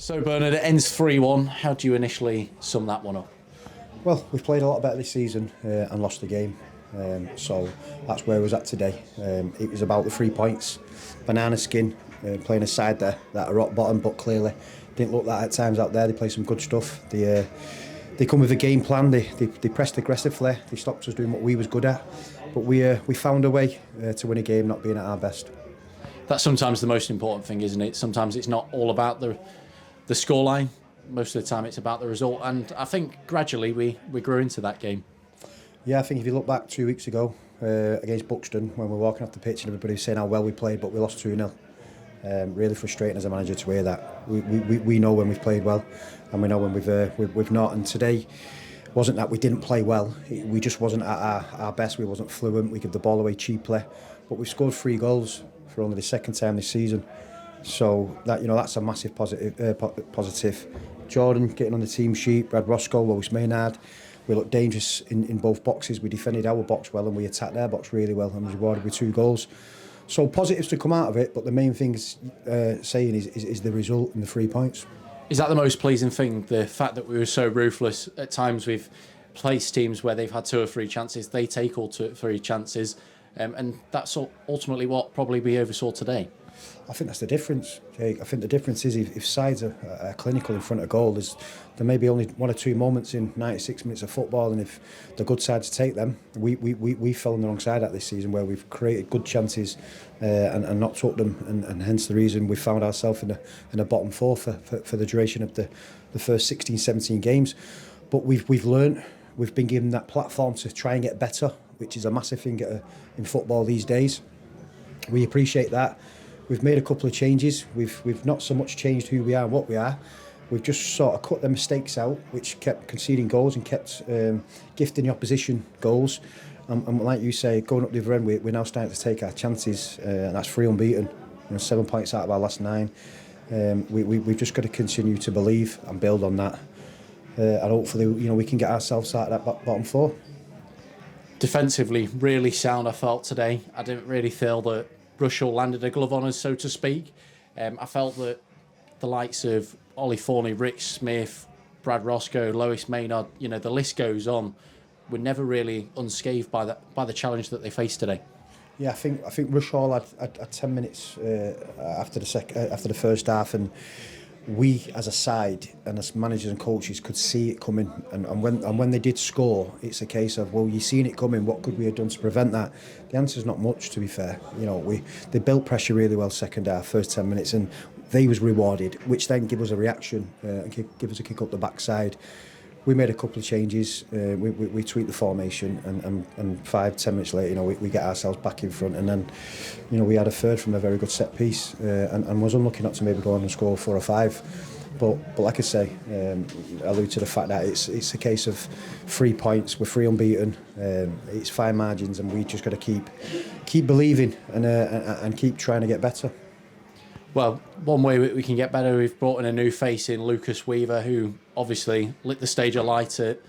So Bernard, it ends 3-1. How do you initially sum that one up? Well, we've played a lot better this season and lost the game. So that's where I was at today. It was about the 3 points. Banana skin, playing a side there that are rock bottom, but clearly didn't look that at times out there. They play some good stuff. They come with a game plan. They pressed aggressively. They stopped us doing what we was good at. But we found a way to win a game, not being at our best. That's sometimes the most important thing, isn't it? Sometimes it's not all about the scoreline. Most of the time it's about the result, and I think gradually we grew into that game. Yeah, I think if you look back 2 weeks ago against Buxton, when we were walking off the pitch and everybody was saying how well we played, but we lost 2-0. Really frustrating as a manager to hear that. We know when we've played well, and we know when we've not. And today wasn't that we didn't play well. We just wasn't at our best. We wasn't fluent. We gave the ball away cheaply, but we've scored 3 goals for only the second time this season. So that's a massive positive. Jordan getting on the team sheet, Brad Roscoe, Lewis Maynard. We looked dangerous in both boxes. We defended our box well and we attacked their box really well and was rewarded with 2 goals. So positives to come out of it, but the main thing is the result and the 3 points. Is that the most pleasing thing? The fact that we were so ruthless at times. We've placed teams where they've had 2 or 3 chances. They take all 2 or 3 chances, and that's ultimately what probably we oversaw today. I think that's the difference, Jake. I think the difference is if sides are clinical in front of goal, there may be only 1 or 2 moments in 96 minutes of football, and if the good sides take them, we fell on the wrong side at this season where we've created good chances and not took them, and hence the reason we found ourselves in the bottom 4 for the duration of the first 16, 17 games. But we've learned, we've been given that platform to try and get better, which is a massive thing in football these days. We appreciate that. We've made a couple of changes. We've not so much changed who we are and what we are. We've just sort of cut the mistakes out, which kept conceding goals and kept gifting the opposition goals. And like you say, going up the other end, we're now starting to take our chances, and that's 3 unbeaten. 7 points out of our last 9. We've just got to continue to believe and build on that, and hopefully, we can get ourselves out of that bottom 4. Defensively, really sound. I felt today. I didn't really feel that Rushall landed a glove on us, so to speak. I felt that the likes of Ollie Forney, Rick Smith, Brad Roscoe, Lewis Maynard, the list goes on, were never really unscathed by the challenge that they faced today. Yeah, I think Rushall had 10 minutes after the first half, and we as a side and as managers and coaches could see it coming, and when they did score, it's a case of, well, you've seen it coming, what could we have done to prevent that? The answer's not much, to be fair. They built pressure really well second half, first 10 minutes, and they was rewarded, which then give us a reaction and give us a kick up the backside. We made a couple of changes. We tweaked the formation, and 5-10 minutes later, we get ourselves back in front, and then, we had a third from a very good set piece, and was unlucky not to maybe go on and score 4 or 5. But like I say, allude to the fact that it's a case of 3 points. We're 3 unbeaten. It's fine margins, and we just got to keep believing and keep trying to get better. Well, one way we can get better, we've brought in a new face in Lucas Weaver, who obviously lit the stage alight at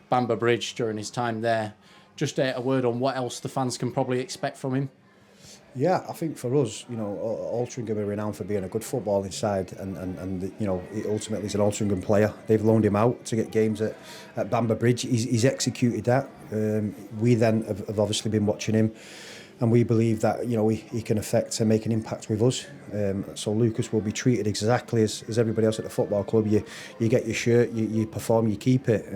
Bamber Bridge during his time there. Just a word on what else the fans can probably expect from him. Yeah, I think for us, Altrincham are renowned for being a good footballing side, and he ultimately is an Altrincham player. They've loaned him out to get games at Bamber Bridge. He's executed that. We then have obviously been watching him, and we believe that he can affect and make an impact with us. So Lucas will be treated exactly as everybody else at the football club. You get your shirt, you perform, you keep it.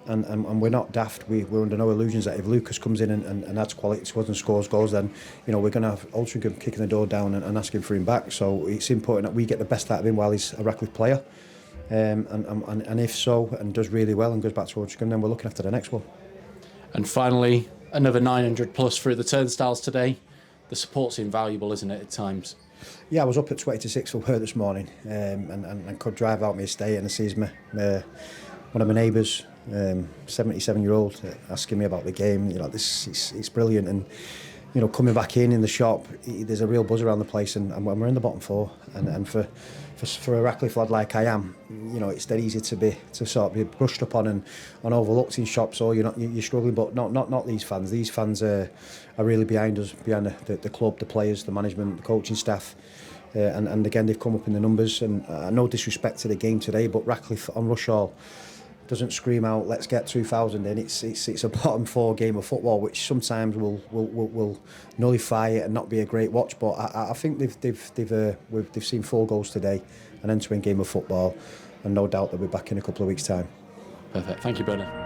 And we're not daft. We're under no illusions that if Lucas comes in and adds quality to us and scores goals, then we're going to have Altrincham kicking the door down and asking for him back. So it's important that we get the best out of him while he's a Radcliffe player. And if so, and does really well and goes back to Altrincham, then we're looking after the next one. And finally, another 900 plus through the turnstiles today. The support's invaluable, isn't it, at times? Yeah, I was up at 20 to 6 for work this morning, and could drive out my estate, and I sees one of my neighbours, 77-year-old, asking me about the game. It's brilliant, and coming back in the shop, there's a real buzz around the place, and we're in the bottom 4, and for a Radcliffe lad like I am, it's dead easy to sort of be brushed upon and overlooked in shops, or you're struggling, but not these fans. These fans are really behind us, behind the club, the players, the management, the coaching staff. and again they've come up in the numbers. And no disrespect to the game today, but Radcliffe on Rushall doesn't scream out, let's get 2,000 in. It's a bottom four game of football, which sometimes will nullify it and not be a great watch. But I think they've seen 4 goals today, an end-to-end game of football, and no doubt they'll be back in a couple of weeks' time. Perfect. Thank you, Brendan.